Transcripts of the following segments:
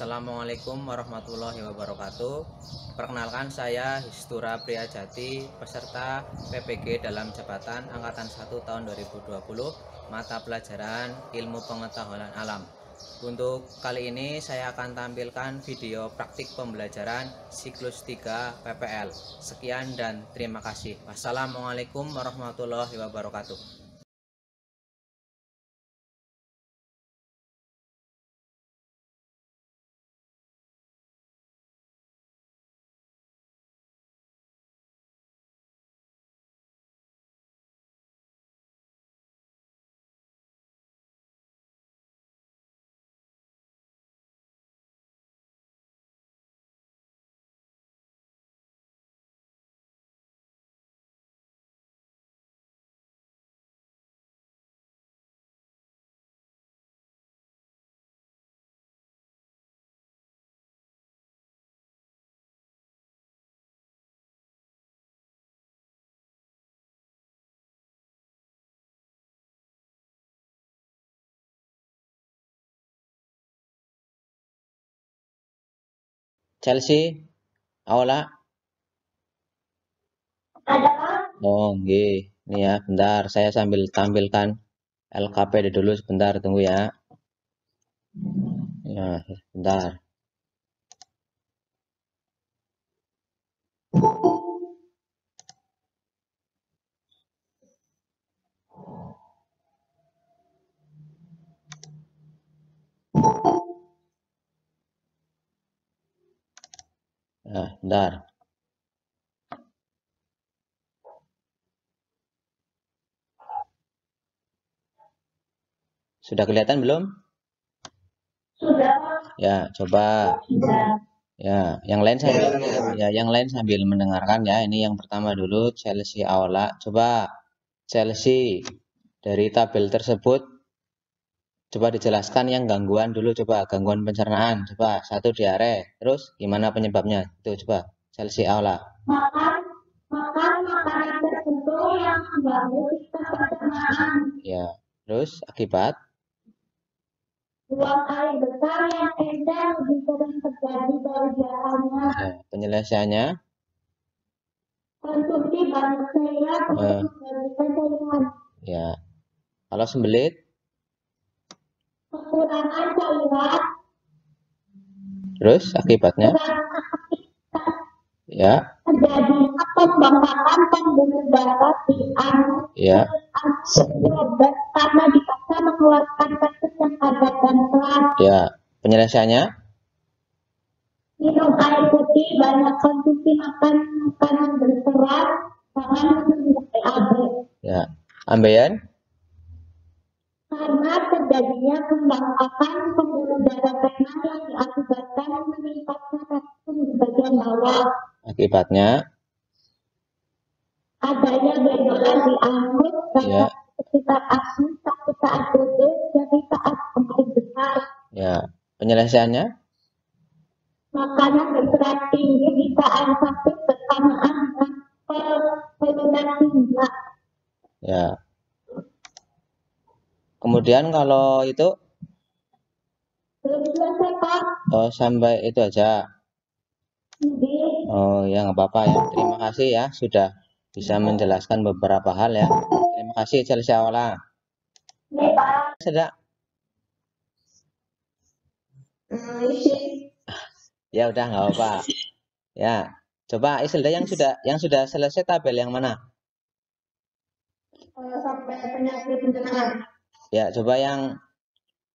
Assalamualaikum warahmatullahi wabarakatuh. Perkenalkan, saya Histura Priyajati, peserta PPG dalam jabatan Angkatan 1 tahun 2020, mata pelajaran Ilmu Pengetahuan Alam. Untuk kali ini saya akan tampilkan video praktik pembelajaran siklus 3 PPL. Sekian dan terima kasih. Wassalamualaikum warahmatullahi wabarakatuh. Chelsea, Aula. Oh, nggih. Ini ya, bentar. Saya sambil tampilkan LKPD dulu sebentar, tunggu ya. Ya, bentar. Nah, bentar. Sudah kelihatan belum? Sudah. Ya, coba. Sudah. Ya, yang lain sambil mendengarkan ya. Ini yang pertama dulu, Chelsea Aula. Coba Chelsea, dari tabel tersebut coba dijelaskan yang gangguan dulu, coba gangguan pencernaan. Coba satu diare. Terus gimana penyebabnya? Itu coba Chelsea Aula. Makan makanan tertentu yang mengganggu sistem pencernaan. Ya, terus akibat Buang air besar yang encer lebih sering terjadi dari biasanya. ya, penyelesaiannya Konsumsi banyak cairan untuk menggantikan cairan. ya. Kalau sembelit, Kekurangan cairan. terus akibatnya ya, Terjadinya pembengkakan pembuluh darah di anus ya, karena dipaksa mengeluarkan tetes yang padat dan pelan. ya. Penyelesaiannya Minum air putih, banyak konsumsi makanan berserat, jangan minum BAB. ya. Ambeien Karena terjadinya pembengkakan pembuluh darah renal yang diakibatkan meningkatnya racun di bagian bawah. akibatnya Adanya benjolan di anus, ya, sekitar anus, sakit saat duduk, nyeri saat buang besar. ya. Penyelesaiannya Makanan berserat tinggi bisa ada sakit bersamaan dengan penyedap tinggi. ya. Kemudian kalau itu Belum selesai, Pak. oh, sampai itu aja. Jadi, Oh ya, nggak apa-apa ya. Terima kasih ya sudah bisa menjelaskan beberapa hal ya. Terima kasih Chelsea Aula. ini Pak. Sudah. Ya udah nggak apa-apa. Ya, coba Isilda yang sudah selesai tabel yang mana? Sampai penyakit pencernaan. Ya, coba yang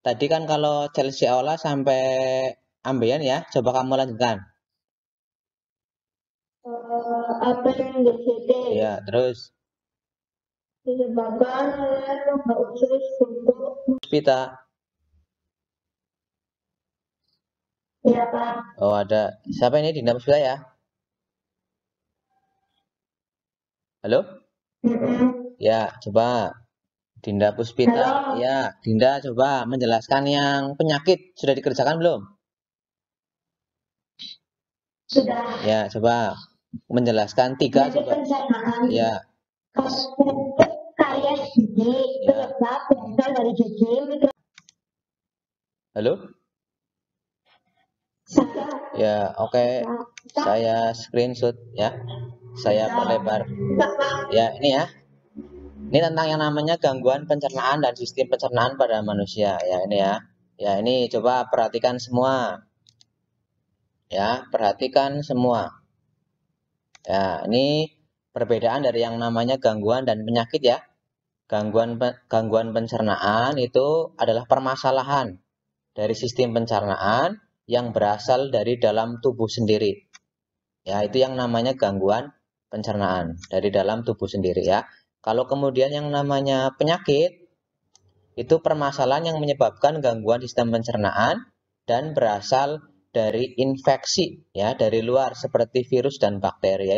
tadi kan kalau Chelsea Aula sampai ambeien ya, coba kamu lanjutkan. Apa yang DCD Ya, terus disebabkan oleh lubang usus untuk Puspita. ya Pak. Oh, ada. Siapa ini Dinda Puspita ya? Halo? Ya, coba Dinda Puspita. Halo. Ya, Dinda coba menjelaskan yang penyakit sudah dikerjakan belum? Sudah. Ya, coba menjelaskan tiga Penyakit coba. pencernaan. Ya, Kayak gigi, ya. penyebab berasal dari gigi, Halo? Ya, oke. Saya screenshot ya. Saya perlebar. Ya, ini ya. Ini tentang yang namanya gangguan pencernaan dan sistem pencernaan pada manusia. Ya, ini ya. Ya, ini coba perhatikan semua. Ya, perhatikan semua. Ya, ini perbedaan dari yang namanya gangguan dan penyakit ya. Gangguan pencernaan itu adalah permasalahan dari sistem pencernaan yang berasal dari dalam tubuh sendiri. Ya, itu yang namanya gangguan pencernaan dari dalam tubuh sendiri ya. Kalau kemudian yang namanya penyakit, itu permasalahan yang menyebabkan gangguan sistem pencernaan dan berasal dari infeksi ya, dari luar seperti virus dan bakteri ya.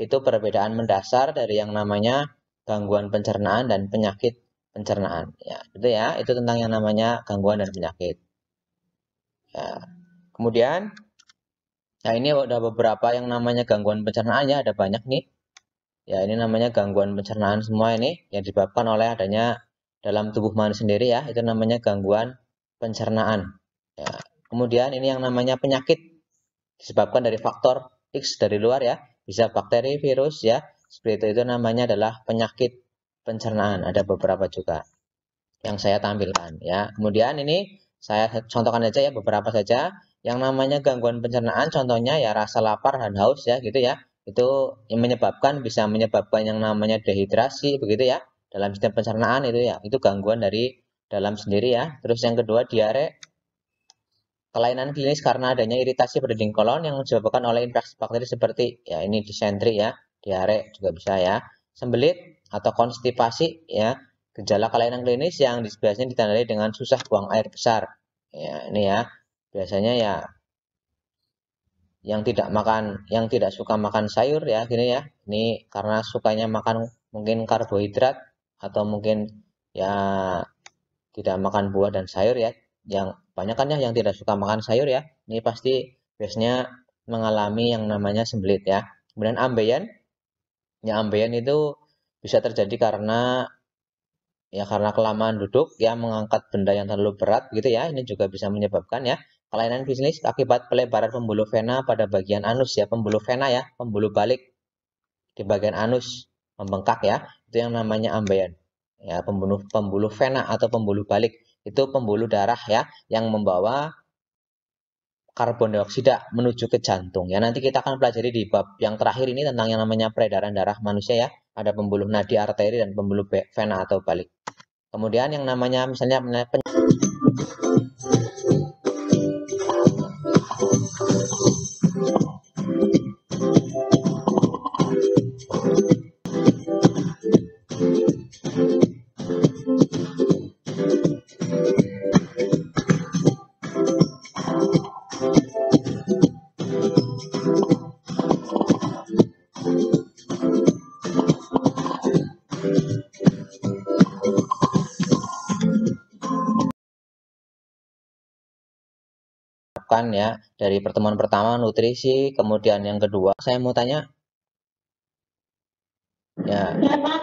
Itu perbedaan mendasar dari yang namanya gangguan pencernaan dan penyakit pencernaan ya. Itu ya, itu tentang yang namanya gangguan dan penyakit. Ya. Kemudian nah ini ada beberapa yang namanya gangguan pencernaan ya, ada banyak nih. Ya, ini namanya gangguan pencernaan semua ini yang disebabkan oleh adanya dalam tubuh manusia sendiri ya, itu namanya gangguan pencernaan. Ya. Kemudian ini yang namanya penyakit disebabkan dari faktor X dari luar ya, bisa bakteri, virus ya, seperti itu namanya adalah penyakit pencernaan. Ada beberapa juga yang saya tampilkan ya. Kemudian ini saya contohkan aja ya, beberapa saja. Yang namanya gangguan pencernaan contohnya ya rasa lapar dan haus ya gitu ya. Itu yang bisa menyebabkan yang namanya dehidrasi begitu ya. Dalam sistem pencernaan itu ya, itu gangguan dari dalam sendiri ya. Terus yang kedua diare, kelainan klinis karena adanya iritasi pada dinding kolon yang disebabkan oleh infeksi bakteri seperti ya ini disentri ya, diare juga bisa ya. Sembelit atau konstipasi ya, gejala kelainan klinis yang biasanya ditandai dengan susah buang air besar. Ya, ini ya. Biasanya ya yang tidak suka makan sayur ya gini ya. Ini karena sukanya makan mungkin karbohidrat atau mungkin ya tidak makan buah dan sayur ya. Yang banyak kan ya yang tidak suka makan sayur ya. Ini pasti biasanya mengalami yang namanya sembelit ya. Kemudian ambeien. Ya ambeien itu bisa terjadi karena kelamaan duduk ya, mengangkat benda yang terlalu berat gitu ya. Ini juga bisa menyebabkan ya kelainan bisnis akibat pelebaran pembuluh vena pada bagian anus ya, pembuluh vena ya, pembuluh balik di bagian anus membengkak ya. Itu yang namanya ambeien. Ya, pembuluh vena atau pembuluh balik itu pembuluh darah ya yang membawa karbon dioksida menuju ke jantung. Ya, nanti kita akan pelajari di bab yang terakhir ini tentang yang namanya peredaran darah manusia ya. Ada pembuluh nadi arteri dan pembuluh vena atau balik. Kemudian yang namanya misalnya ya dari pertemuan pertama nutrisi, kemudian yang kedua saya mau tanya ya,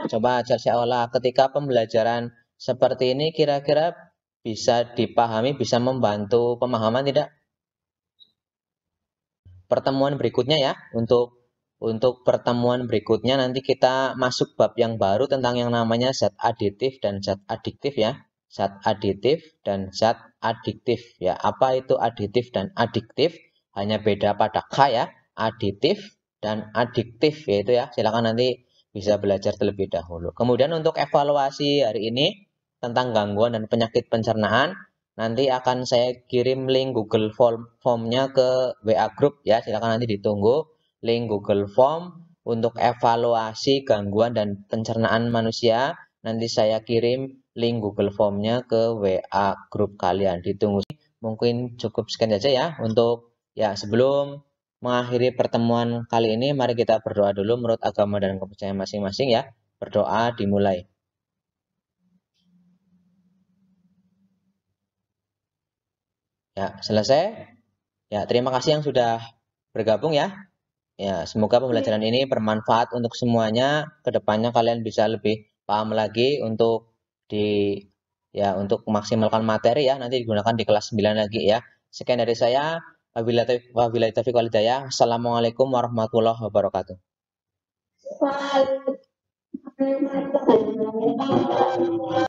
coba saya olah ketika pembelajaran seperti ini kira-kira bisa dipahami, bisa membantu pemahaman tidak? Pertemuan berikutnya ya, untuk pertemuan berikutnya nanti kita masuk bab yang baru tentang yang namanya zat aditif dan zat adiktif ya. Zat aditif dan zat adiktif ya. Apa itu aditif dan adiktif? Hanya beda pada K ya. Aditif dan adiktif yaitu ya. Silakan nanti bisa belajar terlebih dahulu. Kemudian untuk evaluasi hari ini tentang gangguan dan penyakit pencernaan, nanti akan saya kirim link Google Form-nya ke WA Group ya. Silakan nanti ditunggu link Google Form untuk evaluasi gangguan dan pencernaan manusia. Nanti saya kirim link Google Form-nya ke WA Group kalian. Ditunggu. Mungkin cukup sekian saja ya untuk ya sebelum mengakhiri pertemuan kali ini, mari kita berdoa dulu menurut agama dan kepercayaan masing-masing ya. Berdoa dimulai. Ya, selesai. Ya, terima kasih yang sudah bergabung ya. Ya, semoga pembelajaran ini bermanfaat untuk semuanya. Kedepannya kalian bisa lebih paham lagi untuk maksimalkan materi ya. Nanti digunakan di kelas 9 lagi ya. Sekian dari saya. Wabillahi taufiq wal hidayah. Assalamualaikum warahmatullahi wabarakatuh. Waalaikumsalam warahmatullahi wabarakatuh.